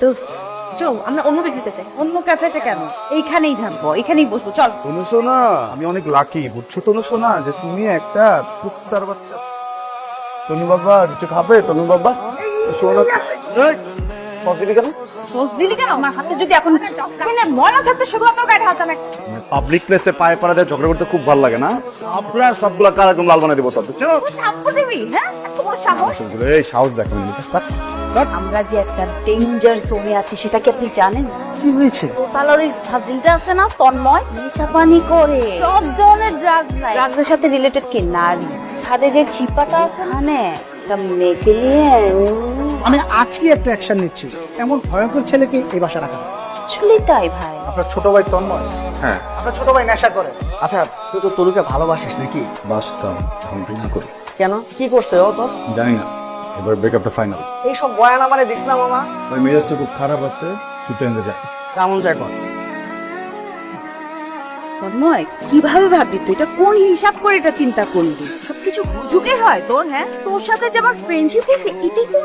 দোস্ত চল আমরা অন্য ক্যাফেতে যাই। অন্য ক্যাফেতে কেন? এইখানেই থাকবো, এখানেই বসবো, চল। তনু সোনা, আমি অনেক লাকি বুঝছো তনু সোনা, যে তুমি একটা কুত্তার বাচ্চা। তনু বাবা কিছু খাবে? তনু বাবা সোনা দিলি কেন? সস দিলি কেন? আমার হাতে যদি এখন ডাস্টবিনের ময়লা থাকতো সেগুলো আপনার গায়ে হাত না। পাবলিক প্লেসে পায়ে পাড়া দিয়ে ঝগড়া করতে খুব ভালো লাগে না? আপনার সবগুলা কার একদম লাল বানাই দেবো সব, বুঝছো? থাপ্পড় দিবি? হ্যাঁ, এত বড় সাহস? এই সাহস দেখো। আমরা যে একটা ডেঞ্জার জোনে আছি সেটা কি আপনি জানেন? কি হয়েছে? দোতালার ফাজিলটা আছে না, তন্ময়, নেশাপানি করে সব ধরনের ড্রাগস নাই। ড্রাগসের সাথে রিলেটেড কি নারী। ছাদে যে চিপাটা আছে না, এটা মেখে নিয়ে আমি আজকে একটা অ্যাকশন নিচ্ছি। এমন ভয়ঙ্কর ছেলেকে এই বাসা রাখা যাবে না। আসলে তাই ভাই। আপনার ছোট ভাই তন্ময়, হ্যাঁ আপনার ছোট ভাই নেশা করে। আচ্ছা, তুই তো তরুকে ভালোবাসিস নাকি? বাসতাম, এখন ঘৃণা করি। কেন, কি করছে ও তো? জানি না, এবার ব্রেকআপটা ফাইনাল। এইসব বয়ান আমারে দিস না মামা। ওই মেজাজটা খুব খারাপ আছে, ছুটে এনে যায়। কেমন যায় কর। তন্ময়, কিভাবে ভাবলি তুই? এটা কোন হিসাব করে এটা চিন্তা করলি? সবকিছু যুগে হয় তোর। হ্যাঁ, তোর সাথে যে আমার ফ্রেন্ডশিপ হয়েছে এটাই তো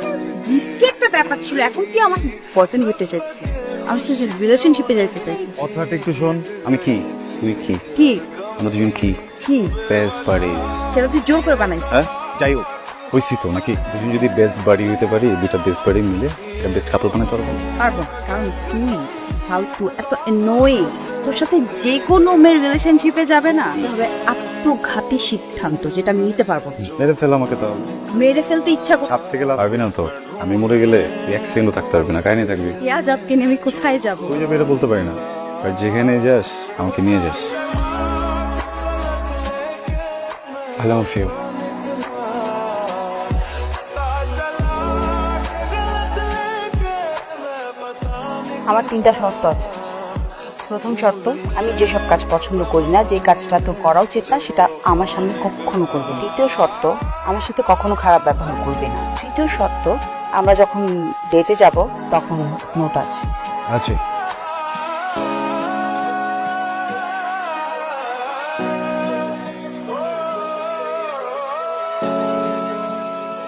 রিস্কি একটা ব্যাপার ছিল। এখন তুই আমার বয়ফ্রেন্ড হতে চাইছিস, আমার সাথে রিলেশনশিপে যেতে চাইছিস। কথাটা একটু শোন। আমি কি, তুই কি, কি আমরা দুজন কি? কি বেস্ট বাড়িস। সেটা তুই জোর করে বানাইছিস। হ্যাঁ যাই হোক, হয়েছি তো নাকি? দুজন যদি বেস্ট বাড়ি হইতে পারি, দুটা বেস্ট বাড়ি মিলে একটা বেস্ট কাপড় বানাতে পারবো। পারবো, কারণ তুই ফালতু এত অ্যানোয়িং। তোর সাথে যে কোনো মেয়ের রিলেশনশিপে যাবে না, তবে আত্মঘাতী সিদ্ধান্ত যেটা আমি নিতে পারবো না। মেরে ফেল আমাকে তাহলে। মেরে ফেলতে ইচ্ছা করছে। ছাদ থেকে পারবি না তো? আমি মরে গেলে এক সেকেন্ডও থাকতে পারবি না, কাহিনী থাকবি। আজাবকে নিয়ে আমি কোথায় যাবো? তুই যাবে এটা বলতে পারি না, আর যেখানে যাস আমাকে নিয়ে যাস। I love you. আমার 3টা শর্ত আছে। প্রথম শর্ত, আমি যেসব কাজ পছন্দ করি না, যে কাজটা তো করা উচিত না সেটা আমার সামনে কখনো করবে। দ্বিতীয় শর্ত, আমার সাথে কখনো খারাপ ব্যবহার করবে না। তৃতীয় শর্ত, আমরা যখন ডেটে যাব তখন নো টাচ। আছে।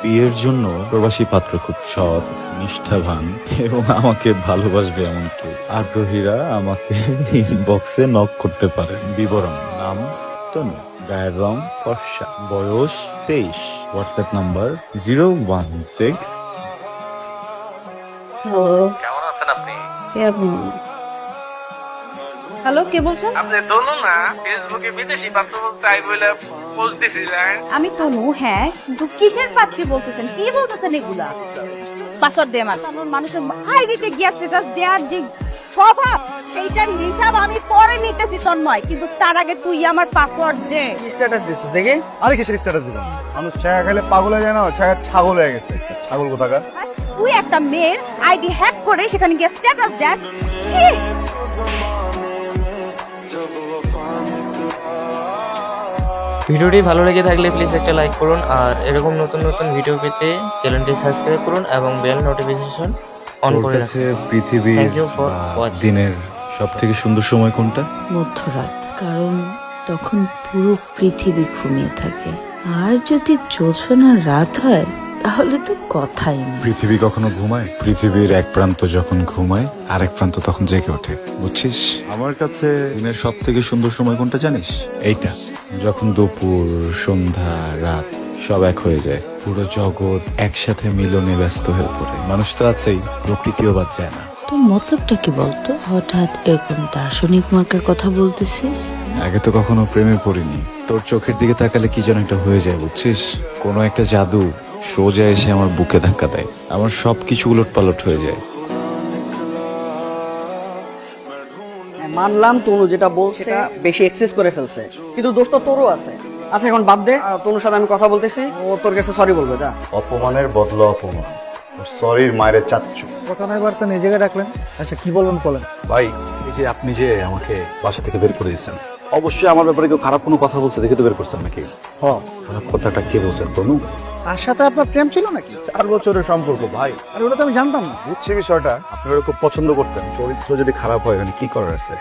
বিয়ের জন্য প্রবাসী পাত্র খুব সৎ, নিষ্ঠাবান এবং আমাকে ভালোবাসবে এমন কেউ। আগ্রহীরা আমাকে ইনবক্সে নক করতে পারেন। বিবরণ: নাম তনু, গায়ের রং ফর্সা, বয়স 23, হোয়াটসঅ্যাপ নাম্বার 016। কেমন আছেন আপনি? হ্যালো, কে বলছেন? আপনি তনু না? ফেসবুকে বিদেশি পাত্র চাই বলে পোস্ট দিছিলেন। আমি তনু। হ্যাঁ, কিন্তু কিসের পাত্রী বলতেছেন? কি বলতেছেন এগুলা? পাসওয়ার্ড দে আমার। মানুষের আইডিতে গিয়ে স্ট্যাটাস দেওয়ার যে স্বভাব, সেইটার হিসাব আমি পরে নিতেছি তন্ময়, কিন্তু তার আগে তুই আমার পাসওয়ার্ড দে। কি স্ট্যাটাস দিছিস দেখি? আরে কিসের স্ট্যাটাস দিলাম? মানুষ ছায়া খেলে পাগল হয়ে যায় না? ছায়া ছাগল হয়ে গেছে। ছাগল কোথাকার? তুই একটা মেয়ের আইডি হ্যাক করে সেখানে গিয়ে স্ট্যাটাস দেস। ছি! ভিডিওটি ভালো লেগে থাকলে প্লিজ একটা লাইক করুন, আর এরকম নতুন নতুন ভিডিও পেতে চ্যানেলটি সাবস্ক্রাইব করুন এবং বেল নোটিফিকেশন অন করে রাখুন। পৃথিবীর Thank you for watching. দিনের সব থেকে সুন্দর সময় কোনটা? মধ্যরাত, কারণ তখন পুরো পৃথিবী ঘুমিয়ে থাকে। আর যদি জোছনার রাত হয় তাহলে তো কথাই নেই। পৃথিবী কখনো ঘুমায়? পৃথিবীর এক প্রান্ত যখন ঘুমায় আর এক প্রান্ত তখন জেগে ওঠে, বুঝছিস? আমার কাছে দিনের সব থেকে সুন্দর সময় কোনটা জানিস? এইটা, যখন দুপুর, সন্ধ্যা, রাত সব এক হয়ে যায়, পুরো জগৎ একসাথে মিলনে ব্যস্ত হয়ে পড়ে। মানুষ তো আছেই, প্রকৃতিও বাদ যায় না। তোর মতলবটা কি বলতো? হঠাৎ এরকম দার্শনিক মার্কার কথা বলতেছিস? আগে তো কখনো প্রেমে পড়িনি, তোর চোখের দিকে তাকালে কি যেন একটা হয়ে যায়, বুঝছিস? কোনো একটা জাদু সোজা এসে আমার বুকে ধাক্কা দেয়, আমার সবকিছু উলট পালট হয়ে যায়। মানলাম তনু যেটা বলছে সেটা বেশি এক্সেস করে ফেলছে, কিন্তু দোষ তো তোরও আছে। আচ্ছা, এখন বাদ দে। তনুর সাথে আমি কথা বলতেছি, ও তোর কাছে সরি বলবে। যা। অপমানের বদলা অপমান। সরির মায়ের চাচ্ছু। কথা নয় বার্তা নিয়ে জায়গায় ডাকলেন। আচ্ছা, কি বলবেন বলেন। ভাই, এই যে আপনি যে আমাকে বাসা থেকে বের করে দিচ্ছেন, অবশ্যই আমার ব্যাপারে কেউ খারাপ কোনো কথা বলছে দেখে তো বের করছেন নাকি? খারাপ কথাটা কে বলছেন? তনু? তার সাথে আপনার প্রেম ছিল নাকি? 4 বছরের সম্পর্ক ভাই। আর ওটা তো আমি জানতাম না। বুঝছি বিষয়টা, আপনারা খুব পছন্দ করতেন। চরিত্র যদি খারাপ হয় মানে কি করার আছে?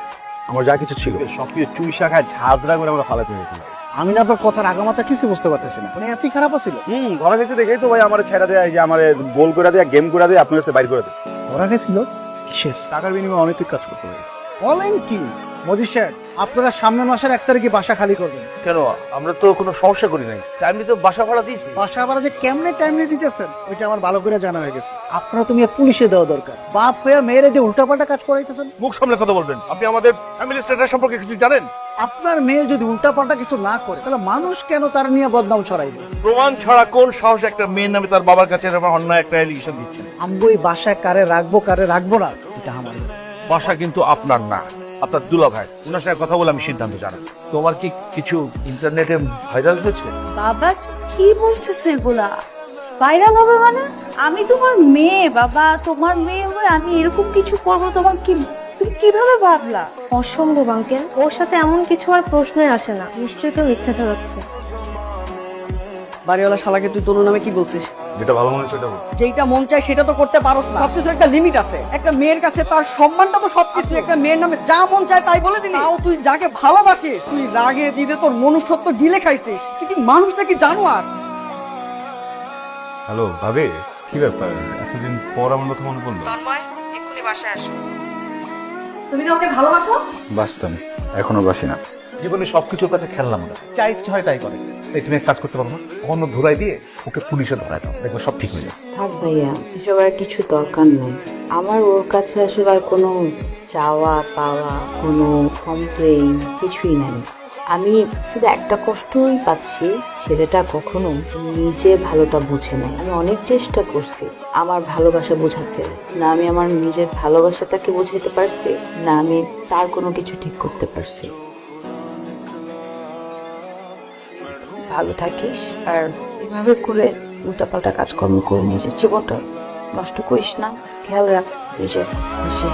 আমার যা কিছু ছিল সবকিছু চুইশা খায় ঝাঁঝরা করে আমরা ফালাতে হয়েছিল। আমি না আপনার কথার আগামাতা কিছু বুঝতে পারতেছি না। মানে এতই খারাপ ছিল? ধরা গেছে দেখেই তো ভাই আমার ছেড়া দেয়, এই যে আমার গোল করে দেয়, গেম করে দেয়, আপনার কাছে বাইর করে দেয়। ও, ধরা গেছিল কিসের? টাকার বিনিময়ে অনৈতিক কাজ করতে হবে। বলেন কি মোদি সাহেব, আপনারা সামনের মাসের 1 তারিখে বাসা খালি করবেন। কেন আমরা তো কোনো সমস্যা করি নাই, টাইমলি তো বাসা ভাড়া দিয়েছি। বাসা ভাড়া যে কেমনে টাইমলি দিতেছেন ওইটা আমার ভালো করে জানা হয়ে গেছে। আপনারা তুমি পুলিশে দেওয়া দরকার। বাপ হয়ে মেয়েরা যে উল্টাপাল্টা কাজ করাইতেছেন। মুখ সামলে কথা বলবেন। আপনি আমাদের ফ্যামিলি স্ট্যাটাস সম্পর্কে কিছু জানেন? আপনার মেয়ে যদি উল্টাপাল্টা কিছু না করে তাহলে মানুষ কেন তার নিয়ে বদনাম ছড়াইবে? প্রমাণ ছাড়া কোন সাহস একটা মেয়ের নামে তার বাবার কাছে এরকম অন্যায় একটা এলিগেশন দিচ্ছেন? আমি ওই বাসায় কারে রাখবো না এটা আমার। বাসা কিন্তু আপনার না, আপনার দুলা ভাই। ওনার সঙ্গে কথা বলে আমি সিদ্ধান্ত জানাবো। তোমার কি কিছু ইন্টারনেটে ভাইরাল হয়েছে? বাবা কি বলতেছে এগুলা? ভাইরাল হবে মানে? আমি তোমার মেয়ে বাবা, তোমার মেয়ে হয়ে আমি এরকম কিছু করবো তোমার কি, তুমি কিভাবে ভাবলা? অসম্ভব আঙ্কেল, ওর সাথে এমন কিছু আর প্রশ্নই আসে না। নিশ্চয়ই কেউ মিথ্যা ছড়াচ্ছে। বাড়িওয়ালা শালাকে তুই তনু নামে কি বলছিস? যেটা ভালো মনে হয় সেটা বল। যেটা মন চায় সেটা তো করতে পারোস না। সবকিছুর একটা লিমিট আছে। একটা মেয়ের কাছে তার সম্মানটা তো সবকিছু। একটা মেয়ের নামে যা মন চায় তাই বলে দিলি। তাও তুই যাকে ভালোবাসিস, তুই রাগে জিদে তোর মনুষ্যত্ব গিলে খাইছিস। তুই কি মানুষটা কি জানোয়ার? হ্যালো ভাবি, কি ব্যাপার? এতদিন পর আমার কথা মনে পড়লো। তন্ময় এক্ষুনি বাসায় আসো। তুমি না ওকে ভালোবাসো? বাসতাম, এখনো বাসি না। জীবনে সবকিছুর কাছে খেললাম না, যা ইচ্ছা হয় তাই করে। এই তুমি এক কাজ করতে পারো না, অন্য ধরাই দিয়ে ওকে পুলিশে ধরাই দাও, দেখবে সব ঠিক হয়ে যাবে। থাক ভাইয়া, এসব আর কিছু দরকার নেই। আমার ওর কাছে আসলে আর কোনো চাওয়া পাওয়া, কোনো কমপ্লেইন কিছুই নাই। আমি শুধু একটা কষ্টই পাচ্ছি, ছেলেটা কখনো নিজে ভালোটা বুঝে নেয়। আমি অনেক চেষ্টা করছি আমার ভালোবাসা বোঝাতে, না আমি আমার নিজের ভালোবাসা তাকে বোঝাতে পারছি, না আমি তার কোনো কিছু ঠিক করতে পারছি। ভালো থাকিস, আর এভাবে করে উল্টাপাল্টা কাজকর্ম করে নিজের জীবনটা নষ্ট করিস না। খেয়াল রাখ নিজের খুশি।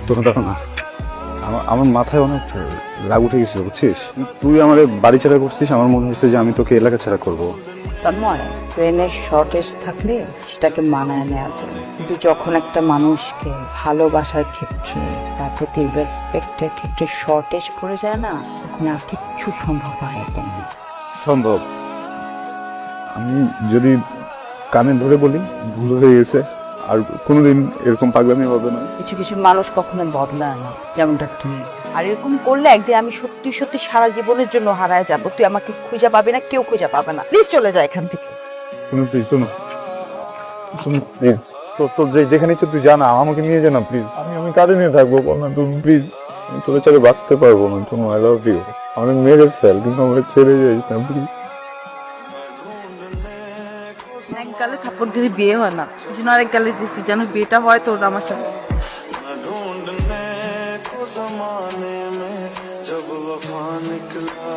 তোর দেখো না, আমার মাথায় অনেক রাগ উঠে গেছিল বুঝছিস। তুই আমার বাড়ি ছাড়া করছিস, আমার মনে হচ্ছে যে আমি তোকে এলাকা ছাড়া করবো। তন্ময়, ট্রেনের শর্টেজ থাকলে সেটাকে মানায় নেওয়া যায়, কিন্তু যখন একটা মানুষকে ভালোবাসার ক্ষেত্রে, তার প্রতি রেসপেক্টের ক্ষেত্রে শর্টেজ পড়ে যায় না, তখন আর কিচ্ছু সম্ভব হয় একদম। সম্ভব। আমি যদি কানে ধরে বলি ভুল হয়ে গেছে, আর কোনোদিন এরকম পাগলামি হবে না। কিছু কিছু মানুষ কখনো বদলায় না, যেমনটা তুমি। আর এরকম করলে একদিন আমি সত্যি সত্যি সারা জীবনের জন্য হারায় যাব। তুই আমাকে খুঁজে পাবি না, কেউ খুঁজে পাবে না। প্লিজ চলে যা এখান থেকে। তুমি প্লিজ শোনো, প্লিজ তোর যেখানে ইচ্ছে তুই জানা, আমাকে নিয়ে জানা প্লিজ। আমি কারে নিয়ে থাকবো বল না, তুমি প্লিজ। আমি তোদের ছেড়ে বাঁচতে পারবো না, তুমি আই লাভ ইউ। আমাদের মেরে ফেল, কিন্তু আমরা ছেড়ে যাই না প্লিজ। এক গালে থাপ্পড় দিলে বিয়ে হয় না, এই জন্য আরেক গালে দিয়েছি যেন বিয়েটা হয় তোর আমার সাথে। ढूंढने को जमाने में जब वफा निकला